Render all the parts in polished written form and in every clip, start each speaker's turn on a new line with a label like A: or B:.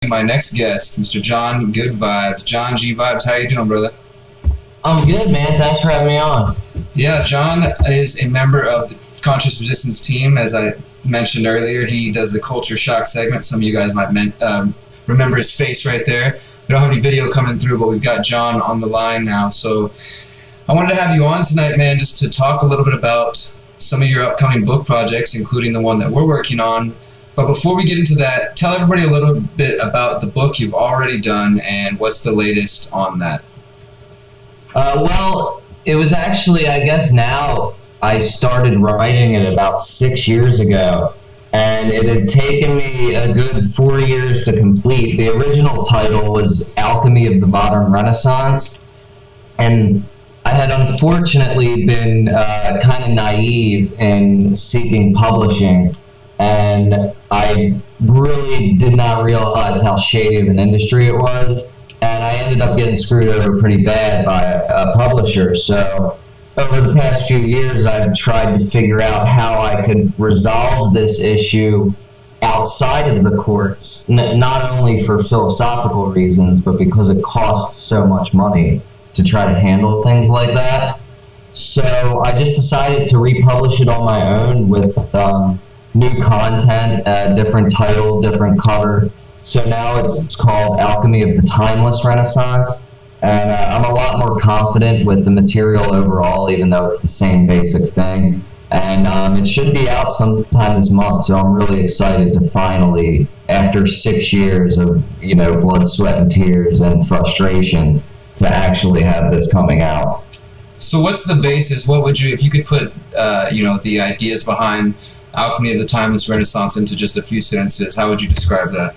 A: my next guest, Mr. John Good Vibes. John G Vibes, how you doing, brother?
B: I'm good, man. Thanks for having me on.
A: Yeah, John is a member of the Conscious Resistance team. As I mentioned earlier, he does the Culture Shock segment. Some of you guys might remember his face right there. We don't have any video coming through, but we've got John on the line now. So I wanted to have you on tonight, man, just to talk a little bit about some of your upcoming book projects, including the one that we're working on. But before we get into that, tell everybody a little bit about the book you've already done and what's the latest on that.
B: Well, it was actually, I guess now, I started writing it about 6 years ago, and it had taken me a good 4 years to complete. The original title was Alchemy of the Modern Renaissance, and I had unfortunately been kind of naive in seeking publishing, and I really did not realize how shady of an industry it was, and I ended up getting screwed over pretty bad by a publisher. So over the past few years, I've tried to figure out how I could resolve this issue outside of the courts, not only for philosophical reasons, but because it costs so much money to try to handle things like that. So I just decided to republish it on my own with new content, different title, different cover. So now it's called Alchemy of the Timeless Renaissance, and I'm a lot more confident with the material overall, even though it's the same basic thing. And it should be out sometime this month, so I'm really excited to finally, after 6 years of, blood, sweat, and tears and frustration, to actually have this coming out.
A: So what's the basis? What would you, if you could put, the ideas behind Alchemy of the Timeless Renaissance into just a few sentences, how would you describe that?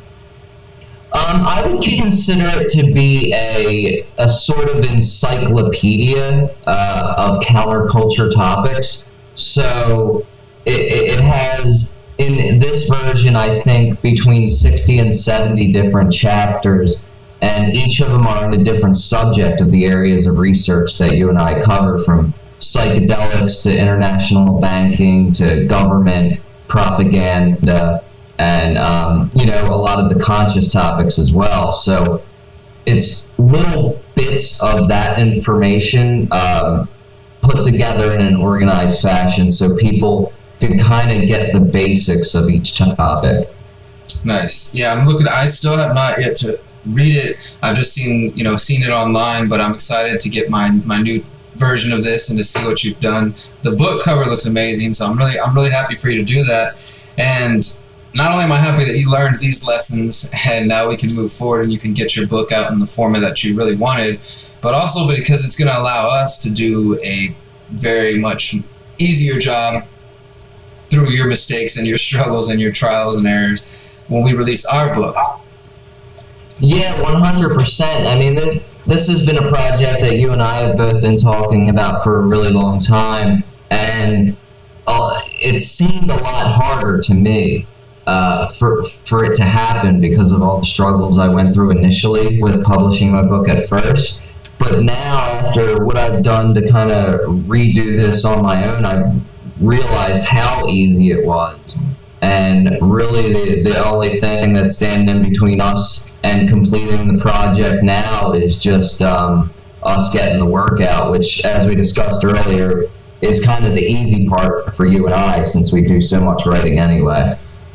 B: I would consider it to be a sort of encyclopedia of counterculture topics. So it has, in this version, I think, between 60 and 70 different chapters, and each of them are on a different subject of the areas of research that you and I cover, from psychedelics to international banking to government propaganda, and a lot of the conscious topics as well. So it's little bits of that information put together in an organized fashion so people can kind of get the basics of each topic.
A: Nice. Yeah, I still have not yet to read it. I've just seen it online, but I'm excited to get my new version of this and to see what you've done. The book cover looks amazing, so I'm really happy for you to do that. And not only am I happy that you learned these lessons and now we can move forward and you can get your book out in the format that you really wanted, but also because it's going to allow us to do a very much easier job through your mistakes and your struggles and your trials and errors when we release our book.
B: Yeah, 100%. I mean, this has been a project that you and I have both been talking about for a really long time, and it seemed a lot harder to me for it to happen because of all the struggles I went through initially with publishing my book at first. But now, after what I've done to kind of redo this on my own, I've realized how easy it was. And really the only thing that's standing in between us and completing the project now is just us getting the work out, which, as we discussed earlier, is kind of the easy part for you and I, since we do so much writing anyway.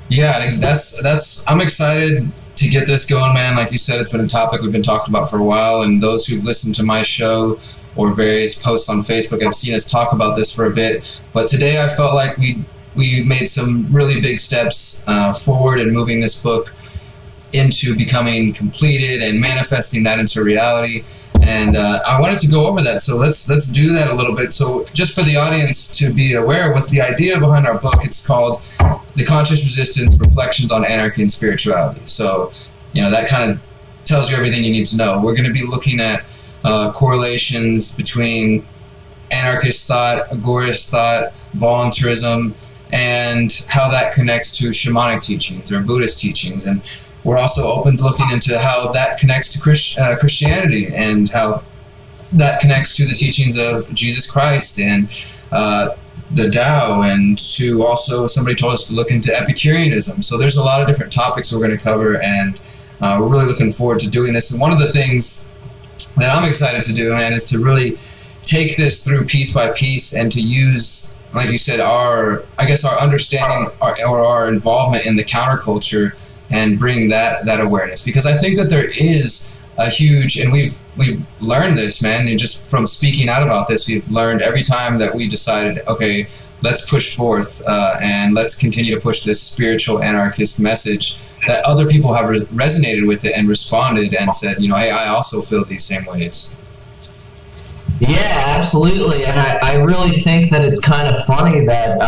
A: Yeah, I'm excited to get this going, man. Like you said, it's been a topic we've been talking about for a while, and those who've listened to my show or various posts on Facebook have seen us talk about this for a bit. But today I felt like we made some really big steps forward in moving this book into becoming completed and manifesting that into reality. And I wanted to go over that, so let's do that a little bit. So just for the audience to be aware, what the idea behind our book, it's called The Conscious Resistance, Reflections on Anarchy and Spirituality. So, that kind of tells you everything you need to know. We're going to be looking at correlations between anarchist thought, agorist thought, voluntarism, and how that connects to shamanic teachings or Buddhist teachings. And we're also open to looking into how that connects to Christianity and how that connects to the teachings of Jesus Christ and the Tao, and to also, somebody told us to look into Epicureanism. So there's a lot of different topics we're going to cover, and We're really looking forward to doing this. And one of the things that I'm excited to do, man, is to really take this through piece by piece and to use, like you said, our understanding or our involvement in the counterculture and bring that awareness. Because I think that there is a huge, and we've learned this, man, and just from speaking out about this, we've learned every time that we decided, okay, let's push forth and let's continue to push this spiritual anarchist message, that other people have resonated with it and responded and said, you know, hey, I also feel these same ways.
B: Yeah, absolutely. And I really think that it's kind of funny that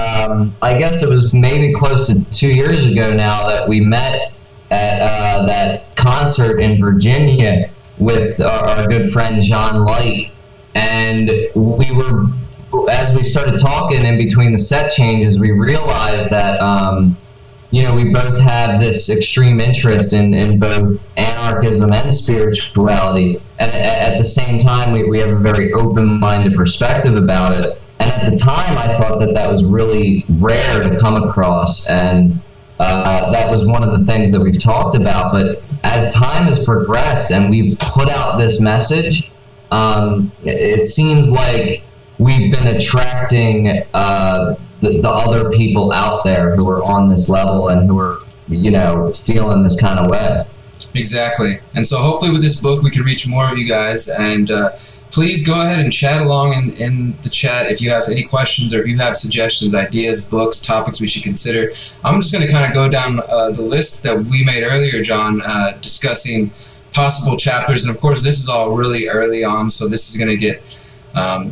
B: I guess it was maybe close to 2 years ago now that we met at that concert in Virginia with our good friend John Light. And we were, as we started talking in between the set changes, we realized that, you know, we both have this extreme interest in both anarchism and spirituality. And at the same time, we have a very open-minded perspective about it. And at the time, I thought that was really rare to come across. And that was one of the things that we've talked about. But as time has progressed and we've put out this message, it seems like we've been attracting the other people out there who are on this level and who are, you know, feeling this kind of way.
A: Exactly. And so hopefully with this book we can reach more of you guys, and please go ahead and chat along in the chat if you have any questions or if you have suggestions, ideas, books, topics we should consider. I'm just going to kind of go down the list that we made earlier, John, discussing possible chapters. And of course this is all really early on, so this is going to get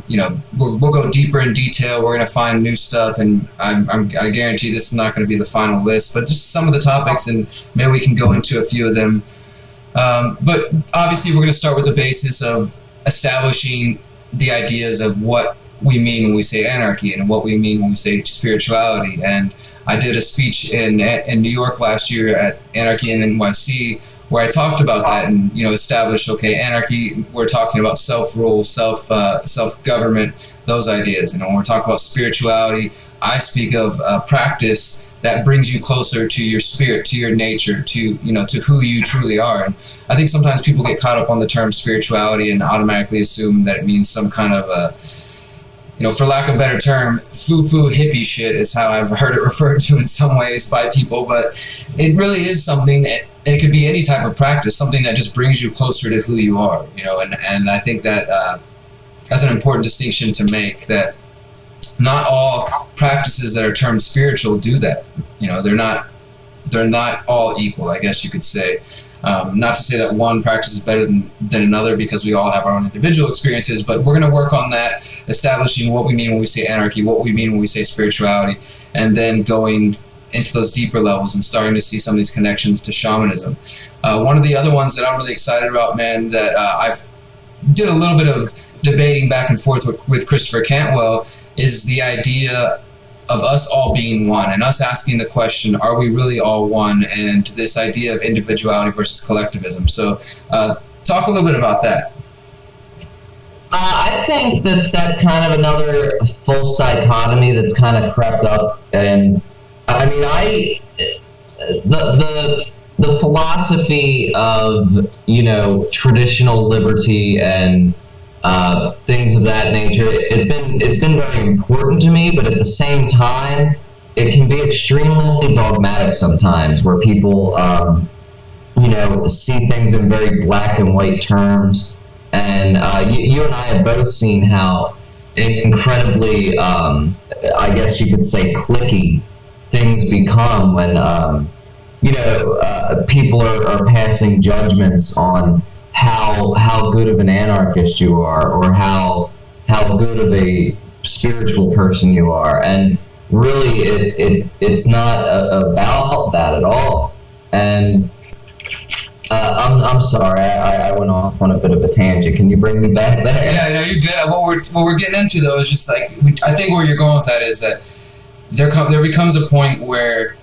A: you know, we'll go deeper in detail. We're going to find new stuff, and I guarantee this is not going to be the final list, but just some of the topics, and maybe we can go into a few of them. But obviously we're going to start with the basis of establishing the ideas of what we mean when we say anarchy and what we mean when we say spirituality. And I did a speech in New York last year at Anarchy and NYC where I talked about that and, you know, established, okay, anarchy, we're talking about self-rule, self-government, those ideas. And when we're talking about spirituality, I speak of practice that brings you closer to your spirit, to your nature, to, you know, to who you truly are. And I think sometimes people get caught up on the term spirituality and automatically assume that it means some kind of you know, for lack of a better term, foo-foo hippie shit is how I've heard it referred to in some ways by people, but it really is something, it could be any type of practice, something that just brings you closer to who you are, you know, and I think that that's an important distinction to make, that not all practices that are termed spiritual do that. You know, they're not all equal, I guess you could say. Not to say that one practice is better than another, because we all have our own individual experiences, but we're going to work on that, establishing what we mean when we say anarchy, what we mean when we say spirituality, and then going into those deeper levels and starting to see some of these connections to shamanism. One of the other ones that I'm really excited about, man, that I've did a little bit of debating back and forth with Christopher Cantwell, is the idea of us all being one, and us asking the question, are we really all one? And this idea of individuality versus collectivism. So talk a little bit about that.
B: I think that's kind of another false dichotomy that's kind of crept up. And I mean, the philosophy of, you know, traditional liberty and things of that nature, it's been very important to me, but at the same time, it can be extremely dogmatic sometimes, where people, you know, see things in very black and white terms. And you and I have both seen how incredibly, I guess you could say, cliquey things become when, you know, people are passing judgments on how good of an anarchist you are, or how good of a spiritual person you are. And really it's not about that at all. And I'm sorry, I went off on a bit of a tangent. Can you bring me back there?
A: Yeah, no, you're good. What we're getting into, though, is just like, I think where you're going with that is that there becomes a point where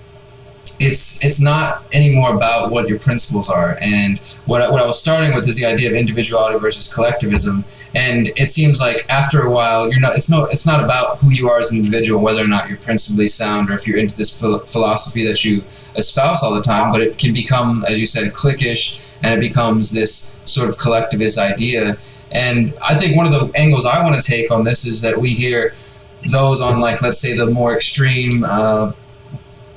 A: it's not anymore about what your principles are. And what I was starting with is the idea of individuality versus collectivism. And it seems like after a while, it's not about who you are as an individual, whether or not you're principally sound or if you're into this philosophy that you espouse all the time, but it can become, as you said, cliquish, and it becomes this sort of collectivist idea. And I think one of the angles I want to take on this is that we hear those on, like, let's say the more extreme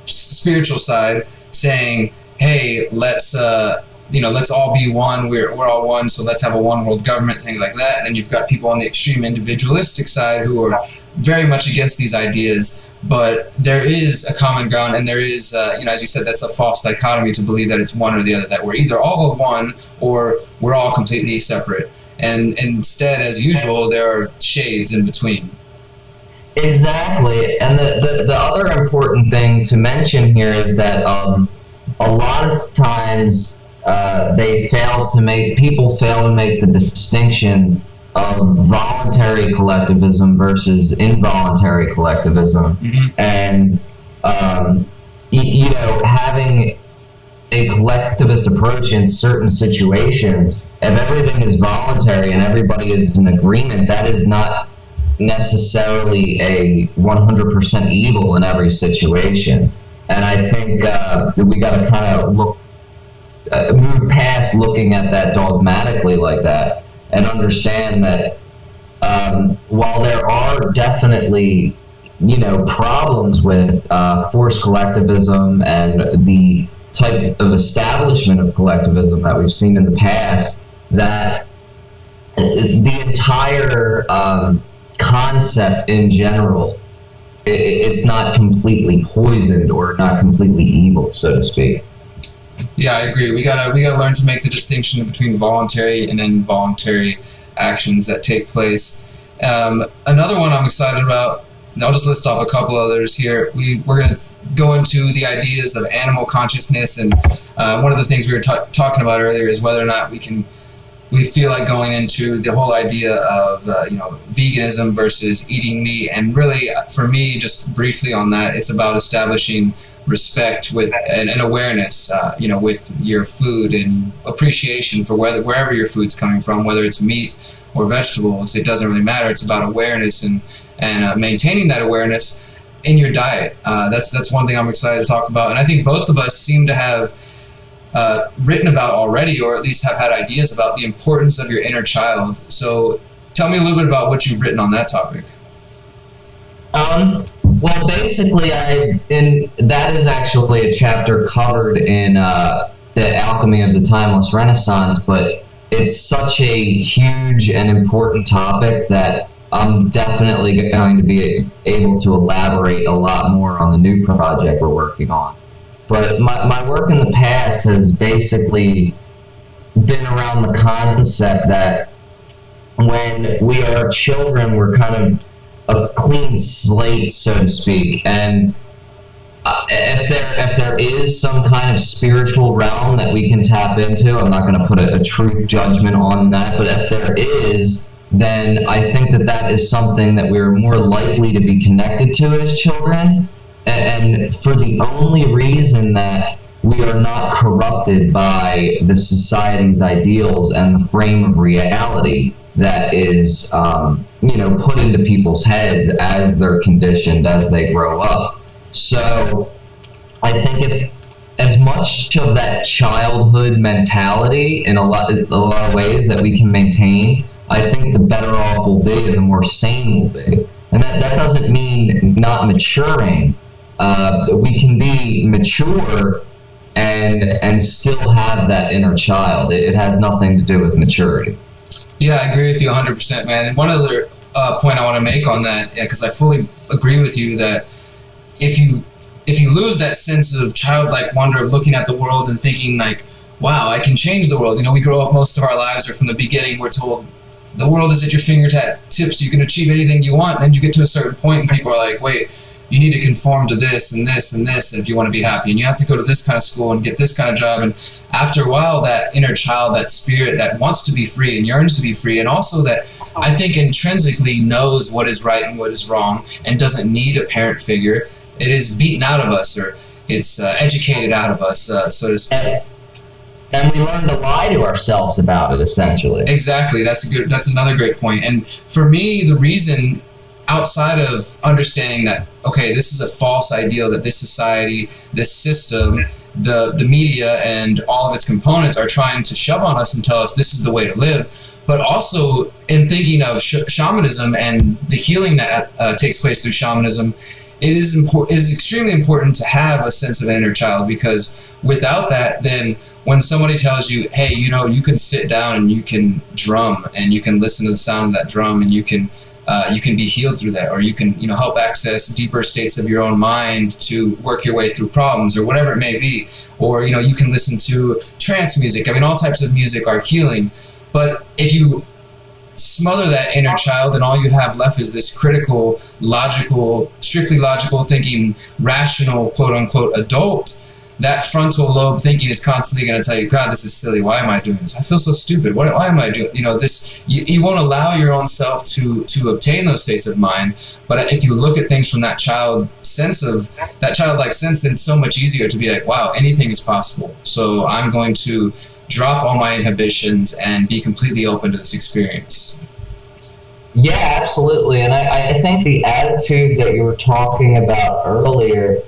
A: spiritual side saying, hey, let's all be one, we're all one, so let's have a one world government, things like that. And you've got people on the extreme individualistic side who are very much against these ideas, but there is a common ground, and there is, as you said, that's a false dichotomy to believe that it's one or the other, that we're either all of one or we're all completely separate. And instead, as usual, there are shades in between.
B: Exactly. And the other important thing to mention here is that a lot of times people fail to make the distinction of voluntary collectivism versus involuntary collectivism. Mm-hmm. And having a collectivist approach in certain situations, if everything is voluntary and everybody is in agreement, that is not necessarily a 100% evil in every situation. And I think we got to kind of move past looking at that dogmatically like that, and understand that while there are definitely problems with forced collectivism and the type of establishment of collectivism that we've seen in the past, that the entire concept in general, it's not completely poisoned or not completely evil, so to speak.
A: Yeah, I agree. We gotta learn to make the distinction between voluntary and involuntary actions that take place. Another one I'm excited about, and I'll just list off a couple others here. We're going to go into the ideas of animal consciousness, and one of the things we were talking about earlier is whether or not we feel like going into the whole idea of veganism versus eating meat. And really, for me, just briefly on that, it's about establishing respect with and awareness, with your food, and appreciation for wherever your food's coming from, whether it's meat or vegetables. It doesn't really matter. It's about awareness and maintaining that awareness in your diet. That's one thing I'm excited to talk about, and I think both of us seem to have written about already, or at least have had ideas about the importance of your inner child. So tell me a little bit about what you've written on that topic.
B: Well, basically, that is actually a chapter covered in The Alchemy of the Timeless Renaissance, but it's such a huge and important topic that I'm definitely going to be able to elaborate a lot more on the new project we're working on. But my work in the past has basically been around the concept that when we are children, we're kind of a clean slate, so to speak. And if there is some kind of spiritual realm that we can tap into, I'm not going to put a truth judgment on that, but if there is, then I think that is something that we're more likely to be connected to as children. And for the only reason that we are not corrupted by the society's ideals and the frame of reality that is, put into people's heads as they're conditioned as they grow up. So I think if as much of that childhood mentality in a lot of ways that we can maintain, I think the better off we'll be and the more sane we'll be. And that doesn't mean not maturing. We can be mature and still have that inner child. It has nothing to do with maturity.
A: Yeah, I agree with you 100%, man. And one other point I want to make on that, because I fully agree with you that if you lose that sense of childlike wonder of looking at the world and thinking like, wow, I can change the world. We grow up most of our lives, or from the beginning, we're told the world is at your fingertips. You can achieve anything you want. And then you get to a certain point and people are like, wait, you need to conform to this and this and this if you want to be happy. And you have to go to this kind of school and get this kind of job. And after a while, that inner child, that spirit that wants to be free and yearns to be free, and also that I think intrinsically knows what is right and what is wrong and doesn't need a parent figure, it is beaten out of us, or educated out of us, so to speak.
B: And we learn to lie to ourselves about it, essentially.
A: Exactly. That's another great point. And for me, the reason, outside of understanding that, okay, this is a false ideal that this society, this system, the media and all of its components are trying to shove on us and tell us this is the way to live, but also in thinking of shamanism and the healing that takes place through shamanism, it is extremely important to have a sense of an inner child, because without that, then when somebody tells you, hey, you can sit down and you can drum and you can listen to the sound of that drum and you can be healed through that, or you can help access deeper states of your own mind to work your way through problems or whatever it may be, or you can listen to trance music. I mean, all types of music are healing, but if you smother that inner child and all you have left is this critical, logical, strictly logical thinking, rational, quote unquote adult, that frontal lobe thinking is constantly going to tell you, God, this is silly. Why am I doing this? I feel so stupid. Why am I doing this? You won't allow your own self to obtain those states of mind. But if you look at things from that childlike sense, then it's so much easier to be like, wow, anything is possible. So I'm going to drop all my inhibitions and be completely open to this experience.
B: Yeah, absolutely. And I think the attitude that you were talking about earlier,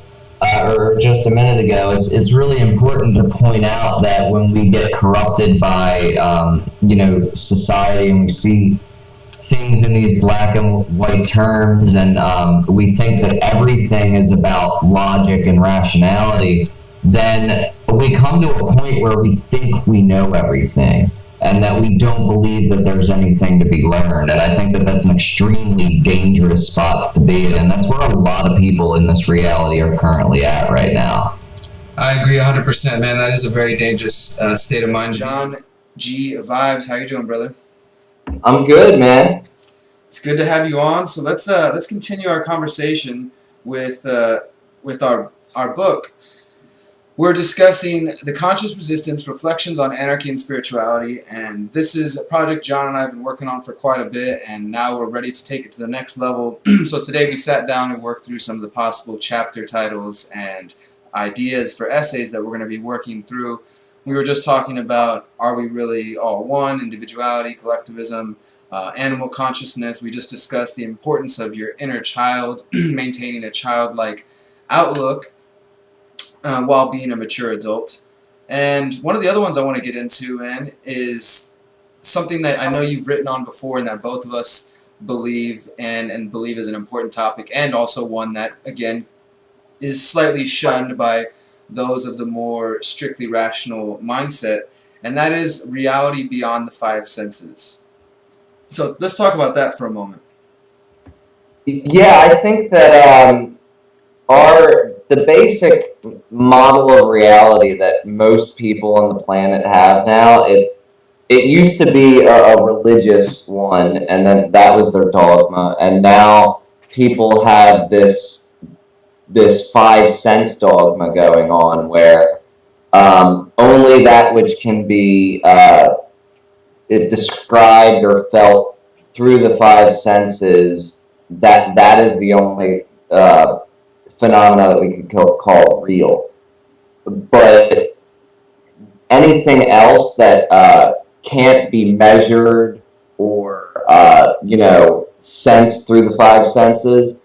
B: or just a minute ago, is really important to point out that when we get corrupted by, society, and we see things in these black and white terms, and we think that everything is about logic and rationality, then we come to a point where we think we know everything and that we don't believe that there's anything to be learned. And I think that that's an extremely dangerous spot to be in, and that's where a lot of people in this reality are currently at right now.
A: I agree 100%, man. That is a very dangerous state of mind. John G. Vibes, how you doing, brother?
B: I'm good, man.
A: It's good to have you on. So let's continue our conversation with our book. We're discussing The Conscious Resistance, Reflections on Anarchy and Spirituality, and this is a project John and I have been working on for quite a bit, and now we're ready to take it to the next level. So today we sat down and worked through some of the possible chapter titles and ideas for essays that we're going to be working through. We were just talking about, are we really all one, individuality, collectivism, animal consciousness. We just discussed the importance of your inner child, maintaining a childlike outlook, while being a mature adult. And one of the other ones I want to get into, is something that I know you've written on before and that both of us believe and believe is an important topic, and also one that, again, is slightly shunned by those of the more strictly rational mindset, and that is reality beyond the five senses. So let's talk about that for a moment.
B: Yeah, I think that the basic model of reality that most people on the planet have now, it used to be a religious one, and then that was their dogma, and now people have this five sense dogma going on, where only that which can be described or felt through the five senses, that is the only phenomena that we could call real. But anything else that can't be measured or sensed through the five senses,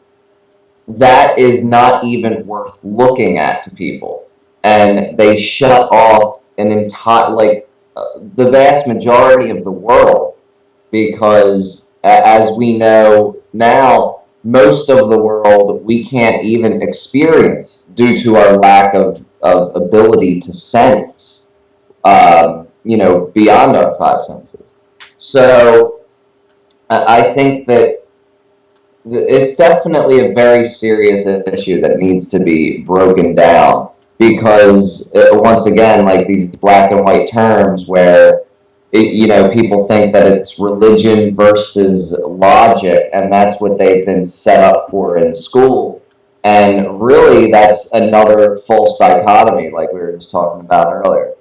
B: that is not even worth looking at to people, and they shut off an entire, the vast majority of the world, because as we know now, most of the world we can't even experience due to our lack of ability to sense, beyond our five senses. So I think that it's definitely a very serious issue that needs to be broken down, because once again, like these black and white terms where people think that it's religion versus logic, and that's what they've been set up for in school. And really, that's another false dichotomy, like we were just talking about earlier.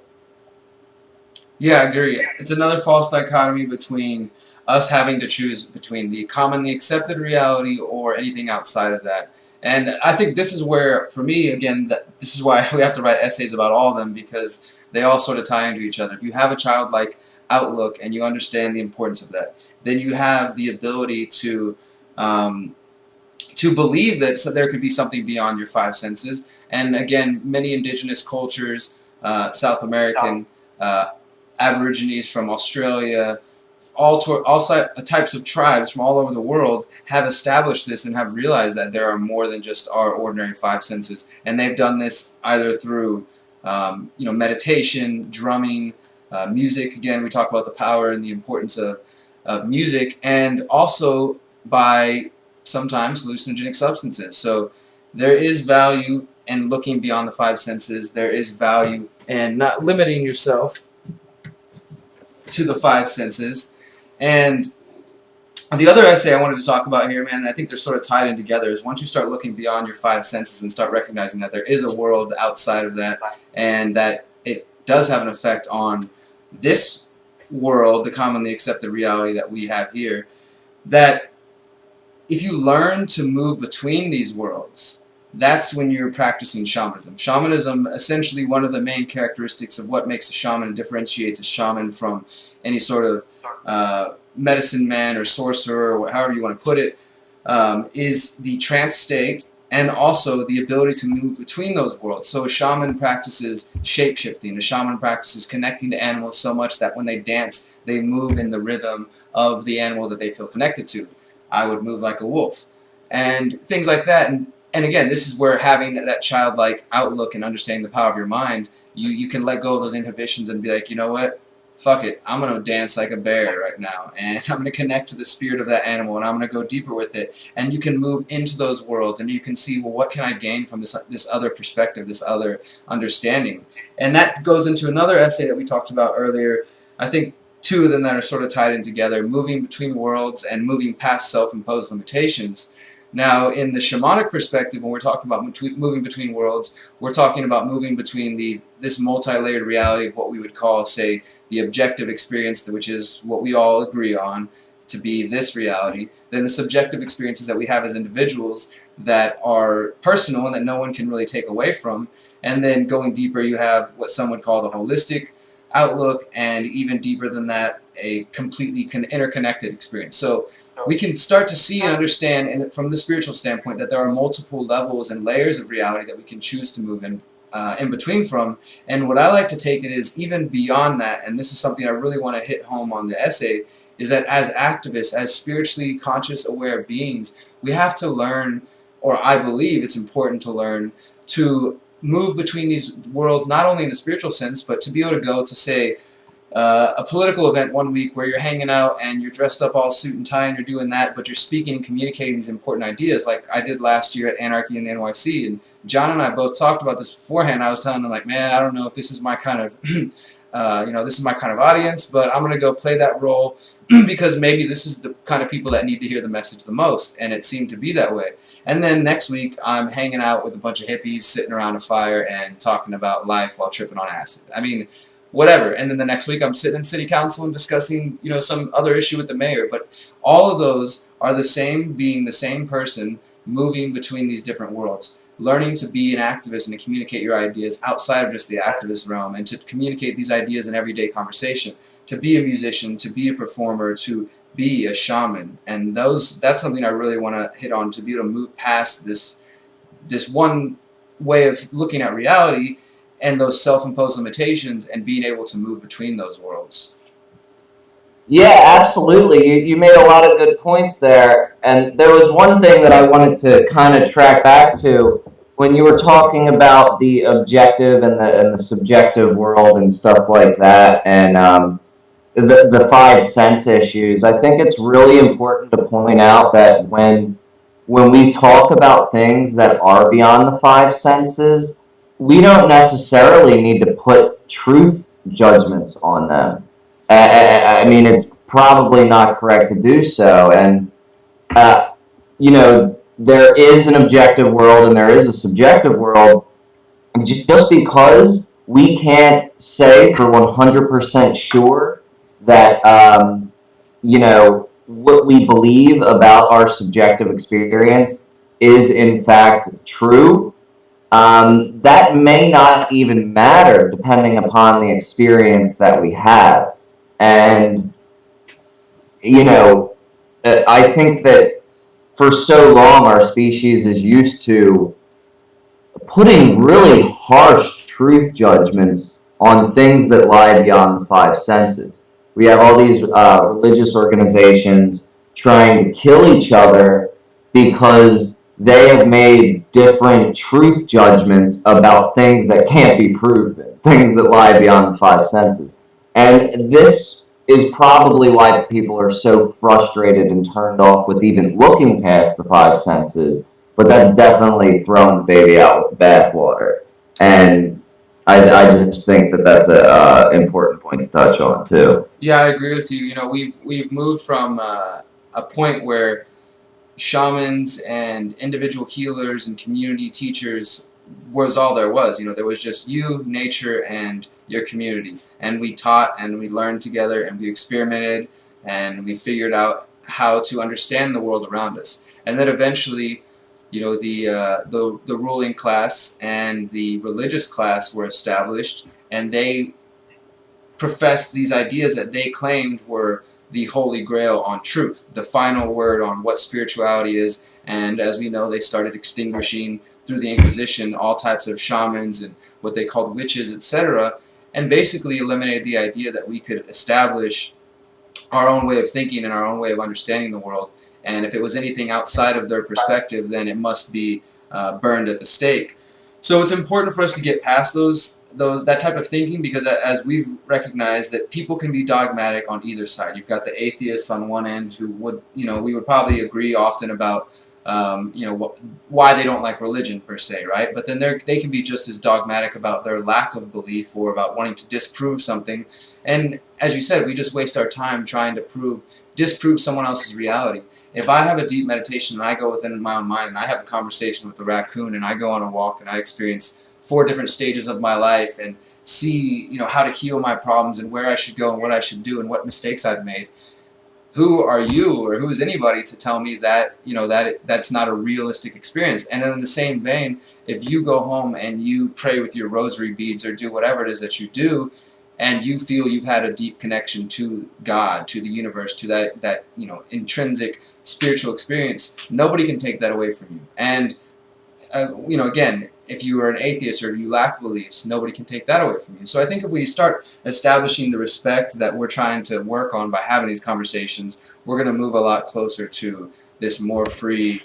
A: Yeah, I agree. It's another false dichotomy between us having to choose between the commonly accepted reality or anything outside of that. And I think this is where, for me, again, this is why we have to write essays about all of them, because they all sort of tie into each other. If you have a childlike outlook and you understand the importance of that, then you have the ability to believe that there could be something beyond your five senses. And again, many indigenous cultures, South American, Aborigines from Australia, all types of tribes from all over the world have established this and have realized that there are more than just our ordinary five senses. And they've done this either through meditation, drumming, music. Again, we talk about the power and the importance of music, and also by sometimes hallucinogenic substances. So there is value in looking beyond the five senses. There is value in not limiting yourself to the five senses. And the other essay I wanted to talk about here, man, and I think they're sort of tied in together, is once you start looking beyond your five senses and start recognizing that there is a world outside of that, and that it does have an effect on this world, the commonly accepted reality that we have here, that if you learn to move between these worlds, that's when you're practicing shamanism. Shamanism, essentially one of the main characteristics of what makes a shaman and differentiates a shaman from any sort of medicine man or sorcerer, or however you want to put it, is the trance state, and also the ability to move between those worlds. So a shaman practices shape-shifting. A shaman practices connecting to animals so much that when they dance, they move in the rhythm of the animal that they feel connected to. I would move like a wolf. And things like that. And again, this is where having that childlike outlook and understanding the power of your mind, you can let go of those inhibitions and be like, you know what? Fuck it. I'm going to dance like a bear right now. And I'm going to connect to the spirit of that animal, and I'm going to go deeper with it. And you can move into those worlds, and you can see, well, what can I gain from this other perspective, this other understanding? And that goes into another essay that we talked about earlier. I think two of them that are sort of tied in together, moving between worlds and moving past self-imposed limitations. Now, in the shamanic perspective, when we're talking about moving between worlds, we're talking about moving between this multi-layered reality of what we would call, say, the objective experience, which is what we all agree on to be this reality, then the subjective experiences that we have as individuals that are personal and that no one can really take away from, and then going deeper, you have what some would call the holistic outlook, and even deeper than that, a completely interconnected experience. So we can start to see and understand, and from the spiritual standpoint, that there are multiple levels and layers of reality that we can choose to move in between from. And what I like to take it is even beyond that, and this is something I really want to hit home on the essay, is that as activists, as spiritually conscious, aware beings, we have to learn, or I believe it's important to learn, to move between these worlds, not only in the spiritual sense, but to be able to go to, say, a political event one week where you're hanging out and you're dressed up all suit and tie and you're doing that, but you're speaking and communicating these important ideas, like I did last year at Anarchy and NYC. And John and I both talked about this beforehand. I was telling him, like, man, I don't know if this is my kind of, this is my kind of audience, but I'm going to go play that role because maybe this is the kind of people that need to hear the message the most. And it seemed to be that way. And then next week, I'm hanging out with a bunch of hippies sitting around a fire and talking about life while tripping on acid. I mean, whatever. And then the next week I'm sitting in city council and discussing, some other issue with the mayor. But all of those are the same being, the same person moving between these different worlds. Learning to be an activist and to communicate your ideas outside of just the activist realm, and to communicate these ideas in everyday conversation. To be a musician, to be a performer, to be a shaman. And that's something I really want to hit on, to be able to move past this one way of looking at reality and those self-imposed limitations, and being able to move between those worlds.
B: Yeah, absolutely. You made a lot of good points there. And there was one thing that I wanted to kind of track back to when you were talking about the objective and the subjective world and stuff like that, and the five sense issues. I think it's really important to point out that when we talk about things that are beyond the five senses, we don't necessarily need to put truth judgments on them. I mean, it's probably not correct to do so. And, there is an objective world and there is a subjective world. Just because we can't say for 100% sure that, what we believe about our subjective experience is in fact true, that may not even matter depending upon the experience that we have. And, I think that for so long our species is used to putting really harsh truth judgments on things that lie beyond the five senses. We have all these religious organizations trying to kill each other because they have made different truth judgments about things that can't be proven, things that lie beyond the five senses. And this is probably why people are so frustrated and turned off with even looking past the five senses, but that's definitely throwing the baby out with the bathwater. And I just think that that's a important point to touch on too.
A: Yeah, I agree with you. We've moved from a point where shamans and individual healers and community teachers was all there was. There was just you, nature, and your community. And we taught and we learned together and we experimented and we figured out how to understand the world around us. And then eventually, the ruling class and the religious class were established, and they professed these ideas that they claimed were the holy grail on truth, the final word on what spirituality is. And as we know, they started extinguishing through the Inquisition all types of shamans and what they called witches, etc., and basically eliminated the idea that we could establish our own way of thinking and our own way of understanding the world. And if it was anything outside of their perspective, then it must be burned at the stake. So it's important for us to get past that type of thinking, because as we've recognized that people can be dogmatic on either side. You've got the atheists on one end who would, we would probably agree often about, why they don't like religion per se, right? But then they can be just as dogmatic about their lack of belief or about wanting to disprove something. And as you said, we just waste our time trying to disprove someone else's reality. If I have a deep meditation and I go within my own mind and I have a conversation with the raccoon and I go on a walk and I experience 4 different stages of my life and see, how to heal my problems and where I should go and what I should do and what mistakes I've made, who are you or who is anybody to tell me that, that's not a realistic experience? And in the same vein, if you go home and you pray with your rosary beads or do whatever it is that you do, and you feel you've had a deep connection to God, to the universe, to that intrinsic spiritual experience, nobody can take that away from you. And again, if you are an atheist or you lack beliefs, nobody can take that away from you. So I think if we start establishing the respect that we're trying to work on by having these conversations, we're going to move a lot closer to this more free,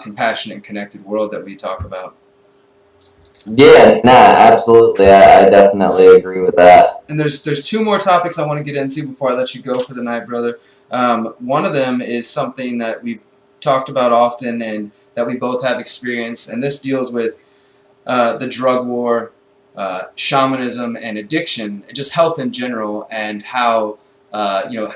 A: compassionate, and connected world that we talk about.
B: Yeah, absolutely. I definitely agree with that.
A: And there's 2 more topics I want to get into before I let you go for the night, brother. One of them is something that we've talked about often and that we both have experience, and this deals with the drug war, shamanism, and addiction, just health in general, and how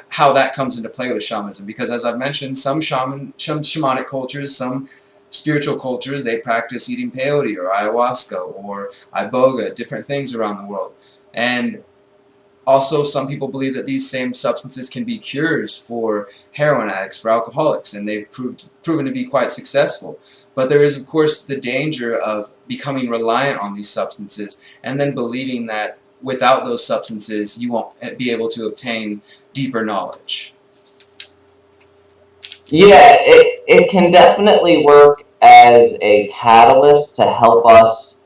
A: how that comes into play with shamanism. Because as I've mentioned, some shamanic cultures, some spiritual cultures, they practice eating peyote or ayahuasca or iboga, different things around the world. And also some people believe that these same substances can be cures for heroin addicts, for alcoholics, and they've proven to be quite successful. But there is, of course, the danger of becoming reliant on these substances and then believing that without those substances you won't be able to obtain deeper knowledge.
B: Yeah, it can definitely work as a catalyst to help us,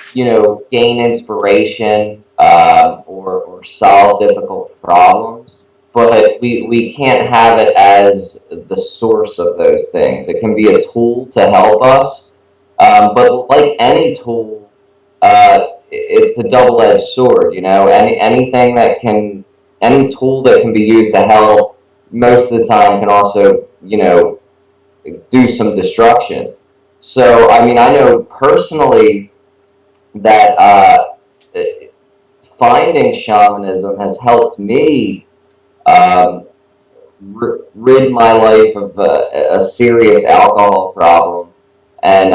B: gain inspiration or solve difficult problems. But we can't have it as the source of those things. It can be a tool to help us, but like any tool, it's a double-edged sword. Any tool that can be used to help, most of the time can also, do some destruction. So, I know personally that finding shamanism has helped me rid my life of a serious alcohol problem, and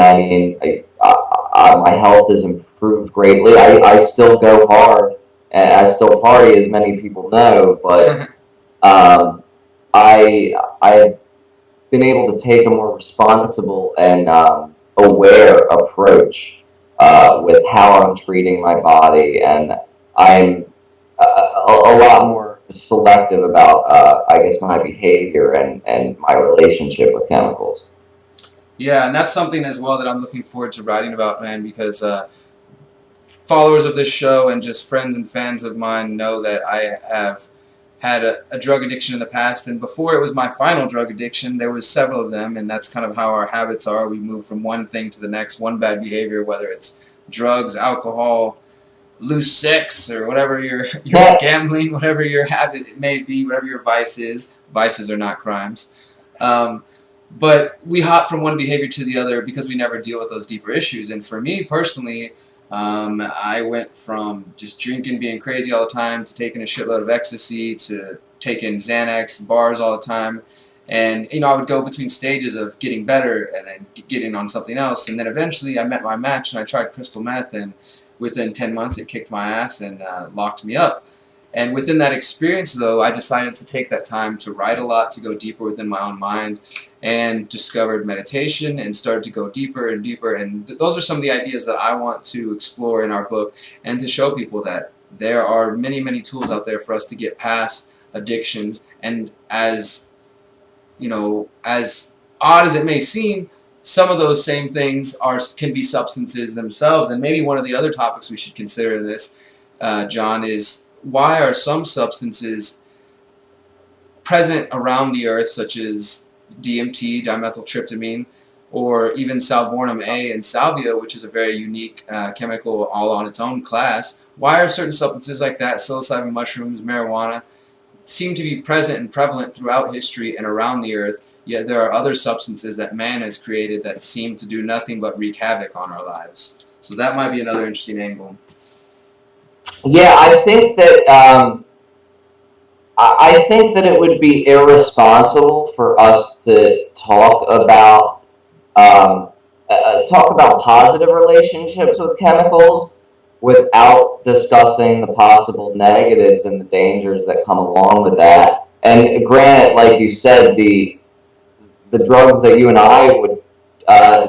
B: my health has improved greatly. I still go hard, and I still party, as many people know, but I've been able to take a more responsible and aware approach with how I'm treating my body, and I'm a lot more selective about, I guess, my behavior and my relationship with chemicals.
A: Yeah, and that's something as well that I'm looking forward to writing about, man, because followers of this show and just friends and fans of mine know that I have had a drug addiction in the past, and before it was my final drug addiction, there was several of them, and that's kind of how our habits are. We move from one thing to the next, one bad behavior, whether it's drugs, alcohol, loose sex, or whatever your gambling, whatever your habit may be, whatever your vice is. Vices are not crimes. But we hop from one behavior to the other because we never deal with those deeper issues. And for me personally, I went from just drinking, being crazy all the time, to taking a shitload of ecstasy, to taking Xanax, bars all the time. And, you know, I would go between stages of getting better and then getting on something else. And then eventually I met my match and I tried crystal meth, and within 10 months it kicked my ass and locked me up. And within that experience, though, I decided to take that time to write a lot, to go deeper within my own mind, and discovered meditation and started to go deeper and deeper. And those are some of the ideas that I want to explore in our book, and to show people that there are many, many tools out there for us to get past addictions. And as, you know, as odd as it may seem, some of those same things can be substances themselves. And maybe one of the other topics we should consider in this, John, is why are some substances present around the earth, such as DMT, dimethyltryptamine, or even salvornum A and salvia, which is a very unique chemical all on its own class. Why are certain substances like that, psilocybin mushrooms, marijuana, seem to be present and prevalent throughout history and around the earth, yet there are other substances that man has created that seem to do nothing but wreak havoc on our lives? So that might be another interesting angle.
B: Yeah, I think that it would be irresponsible for us to talk about positive relationships with chemicals without discussing the possible negatives and the dangers that come along with that. And granted, like you said, the drugs that you and I would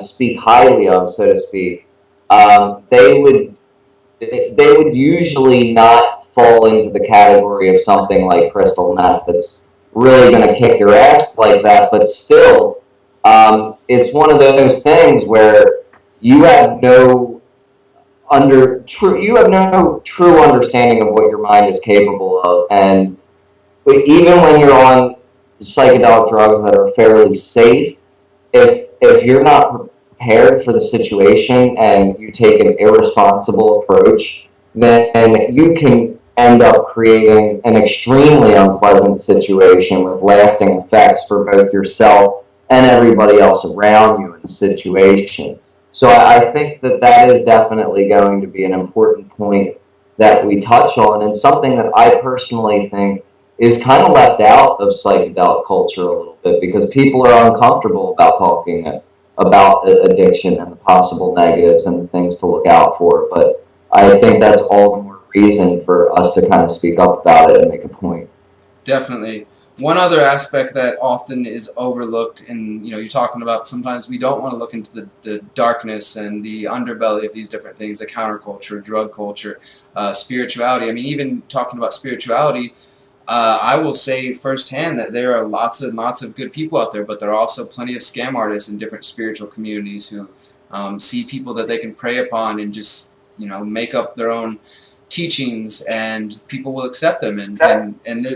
B: speak highly of, so to speak, they would usually not fall into the category of something like crystal meth that's really going to kick your ass like that. But still, it's one of those things where you have no true understanding of what your mind is capable of. And even when you're on psychedelic drugs that are fairly safe, if you're not prepared for the situation and you take an irresponsible approach, then you can end up creating an extremely unpleasant situation with lasting effects for both yourself and everybody else around you in the situation. So I think that is definitely going to be an important point that we touch on, and something that I personally think is kind of left out of psychedelic culture a little bit, because people are uncomfortable about talking about addiction and the possible negatives and the things to look out for. But I think that's all the more reason for us to kind of speak up about it and make a point.
A: Definitely. One other aspect that often is overlooked, and you're talking about, sometimes we don't want to look into the darkness and the underbelly of these different things, the counterculture, drug culture, spirituality. I mean, even talking about spirituality, I will say firsthand that there are lots of good people out there, but there are also plenty of scam artists in different spiritual communities who see people that they can prey upon and just make up their own teachings, and people will accept them, and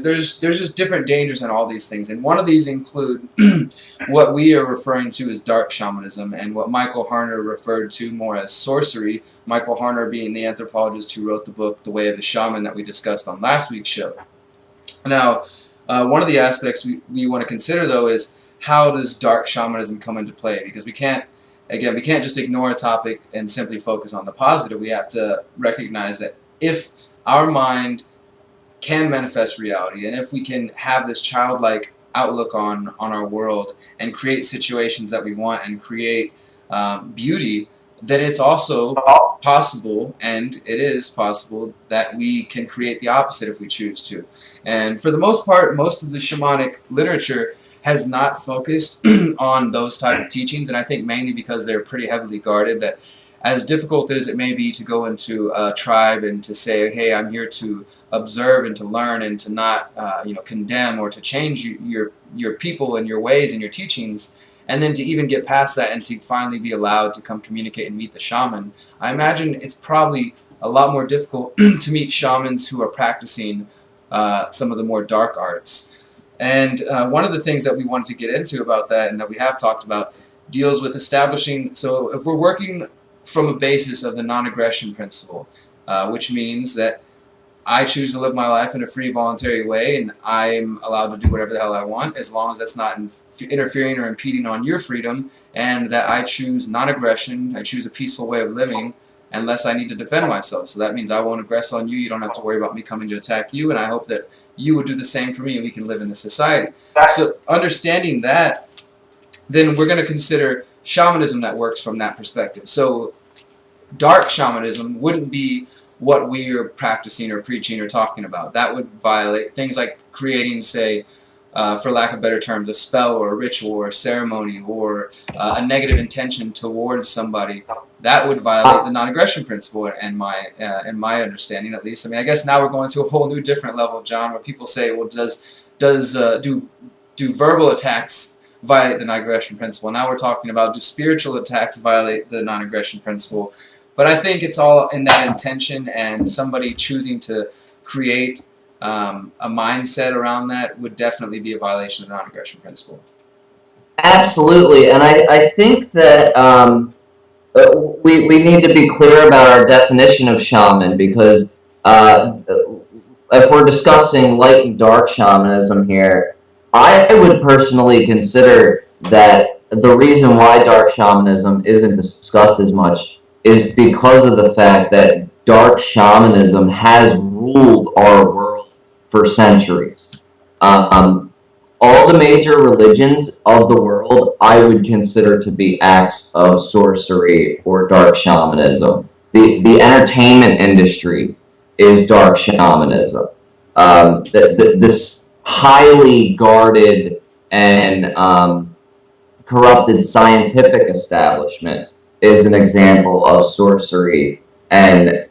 A: there's just different dangers in all these things. And one of these include what we are referring to as dark shamanism, and what Michael Harner referred to more as sorcery, Michael Harner being the anthropologist who wrote the book The Way of the Shaman that we discussed on last week's show. Now, one of the aspects we want to consider, though, is how does dark shamanism come into play? Because we can't just ignore a topic and simply focus on the positive. We have to recognize that if our mind can manifest reality, and if we can have this childlike outlook on our world and create situations that we want and create beauty, then it's also possible, and it is possible, that we can create the opposite if we choose to. And for the most part, most of the shamanic literature has not focused on those type of teachings, and I think mainly because they're pretty heavily guarded, that as difficult as it may be to go into a tribe and to say, hey, I'm here to observe and to learn and to not condemn or to change your people and your ways and your teachings, and then to even get past that and to finally be allowed to come communicate and meet the shaman, I imagine it's probably a lot more difficult to meet shamans who are practicing some of the more dark arts. And one of the things that we wanted to get into about that, and that we have talked about, deals with establishing, so if we're working from a basis of the non-aggression principle, which means that I choose to live my life in a free, voluntary way, and I'm allowed to do whatever the hell I want, as long as that's not interfering or impeding on your freedom, and that I choose non-aggression, I choose a peaceful way of living, unless I need to defend myself. So that means I won't aggress on you, you don't have to worry about me coming to attack you, and I hope that you would do the same for me, and we can live in this society. So understanding that, then we're going to consider shamanism that works from that perspective. So dark shamanism wouldn't be what we are practicing or preaching or talking about. That would violate things like creating, say, for lack of better terms, a spell or a ritual or a ceremony or a negative intention towards somebody. That would violate the non-aggression principle, in my understanding, at least. I mean, I guess now we're going to a whole new different level, John, where people say, well, do verbal attacks violate the non-aggression principle? Now we're talking about, do spiritual attacks violate the non-aggression principle? But I think it's all in that intention, and somebody choosing to create a mindset around that would definitely be a violation of the non-aggression principle.
B: Absolutely, and I think that we need to be clear about our definition of shaman, because if we're discussing light and dark shamanism here, I would personally consider that the reason why dark shamanism isn't discussed as much is because of the fact that dark shamanism has ruled our world for centuries. All the major religions of the world I would consider to be acts of sorcery or dark shamanism. The entertainment industry is dark shamanism. This highly guarded and corrupted scientific establishment is an example of sorcery and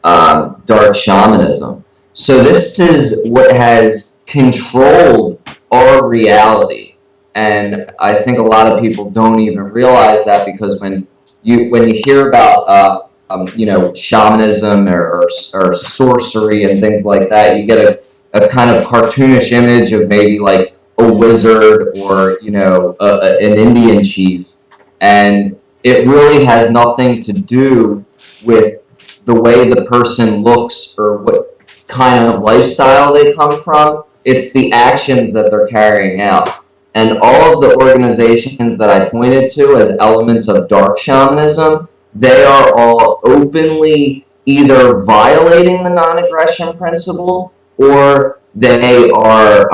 B: dark shamanism. So this is what has controlled our reality, and I think a lot of people don't even realize that, because when you hear about shamanism or sorcery and things like that, you get a kind of cartoonish image of maybe like a wizard or an Indian chief, and it really has nothing to do with the way the person looks or what kind of lifestyle they come from. It's the actions that they're carrying out. And all of the organizations that I pointed to as elements of dark shamanism, they are all openly either violating the non-aggression principle, or they are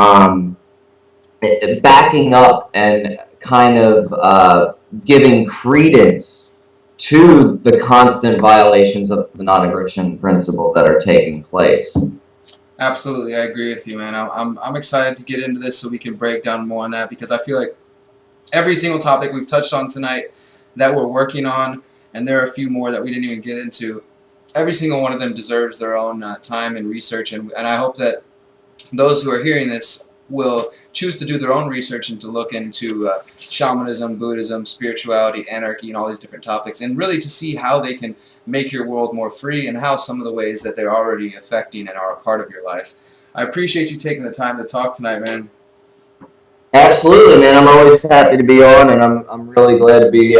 B: backing up and kind of giving credence to the constant violations of the non-aggression principle that are taking place.
A: Absolutely, I agree with you, man. I'm excited to get into this so we can break down more on that, because I feel like every single topic we've touched on tonight that we're working on, and there are a few more that we didn't even get into, every single one of them deserves their own time and research, and I hope that those who are hearing this will choose to do their own research and to look into shamanism, Buddhism, spirituality, anarchy, and all these different topics, and really to see how they can make your world more free, and how some of the ways that they're already affecting and are a part of your life. I appreciate you taking the time to talk tonight, man.
B: Absolutely, man. I'm always happy to be on, and I'm really glad to be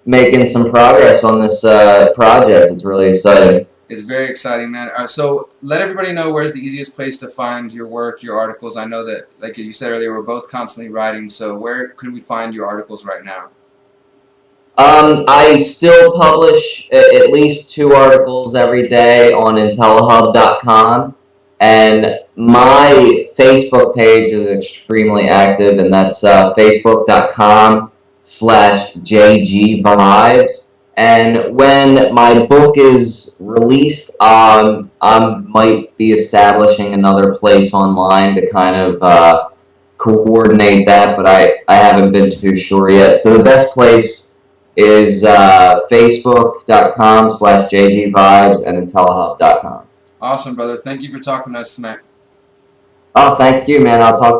B: making some progress on this project. It's really exciting.
A: It's very exciting, man. So let everybody know where's the easiest place to find your work, your articles. I know that, like you said earlier, we're both constantly writing, so where could we find your articles right now?
B: I still publish at least 2 articles every day on intellihub.com, and my Facebook page is extremely active, and that's facebook.com/JGVibes. And when my book is released, I might be establishing another place online to kind of coordinate that, but I haven't been too sure yet. So the best place is facebook.com/jgvibes and intellihub.com.
A: Awesome, brother. Thank you for talking to us tonight.
B: Oh, thank you, man. I'll talk to you